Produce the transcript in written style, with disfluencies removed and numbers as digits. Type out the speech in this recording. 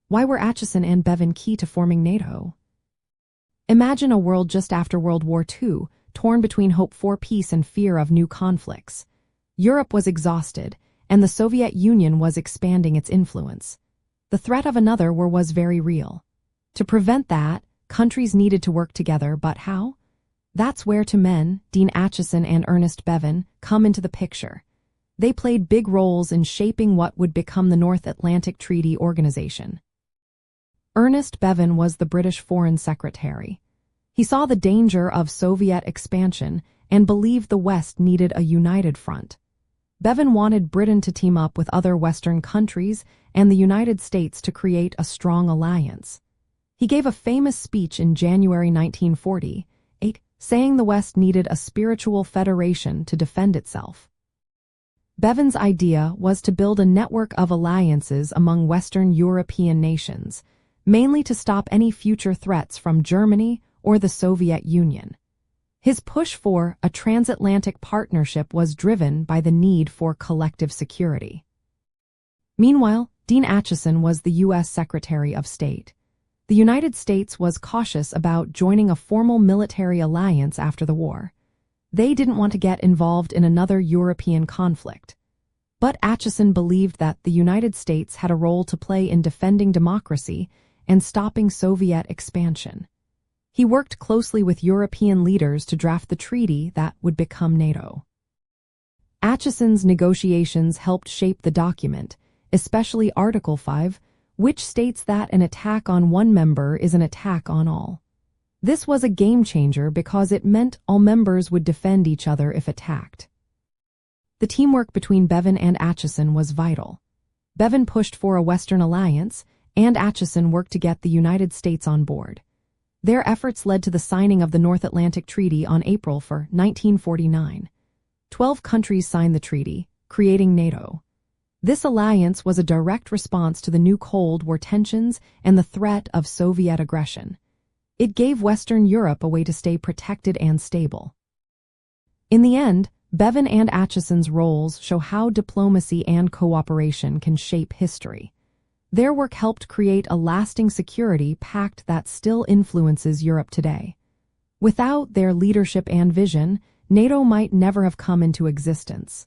Why were Acheson and Bevin key to forming NATO? Imagine a world just after World War II, torn between hope for peace and fear of new conflicts. Europe was exhausted, and the Soviet Union was expanding its influence. The threat of another war was very real. To prevent that, countries needed to work together, but how? That's where two men, Dean Acheson and Ernest Bevin, come into the picture. They played big roles in shaping what would become the North Atlantic Treaty Organization. Ernest Bevin was the British Foreign Secretary. He saw the danger of Soviet expansion and believed the West needed a united front. Bevin wanted Britain to team up with other Western countries and the United States to create a strong alliance. He gave a famous speech in January 1948, saying the West needed a spiritual federation to defend itself. Bevin's idea was to build a network of alliances among Western European nations, mainly to stop any future threats from Germany or the Soviet Union. His push for a transatlantic partnership was driven by the need for collective security. Meanwhile, Dean Acheson was the U.S. Secretary of State. The United States was cautious about joining a formal military alliance after the war. They didn't want to get involved in another European conflict. But Acheson believed that the United States had a role to play in defending democracy and stopping Soviet expansion. He worked closely with European leaders to draft the treaty that would become NATO. Acheson's negotiations helped shape the document, especially Article 5, which states that an attack on one member is an attack on all. This was a game-changer because it meant all members would defend each other if attacked. The teamwork between Bevin and Acheson was vital. Bevin pushed for a Western alliance, and Acheson worked to get the United States on board. Their efforts led to the signing of the North Atlantic Treaty on April 4, 1949. 12 countries signed the treaty, creating NATO. This alliance was a direct response to the new Cold War tensions and the threat of Soviet aggression. It gave Western Europe a way to stay protected and stable. In the end, Bevin and Acheson's roles show how diplomacy and cooperation can shape history. Their work helped create a lasting security pact that still influences Europe today. Without their leadership and vision, NATO might never have come into existence.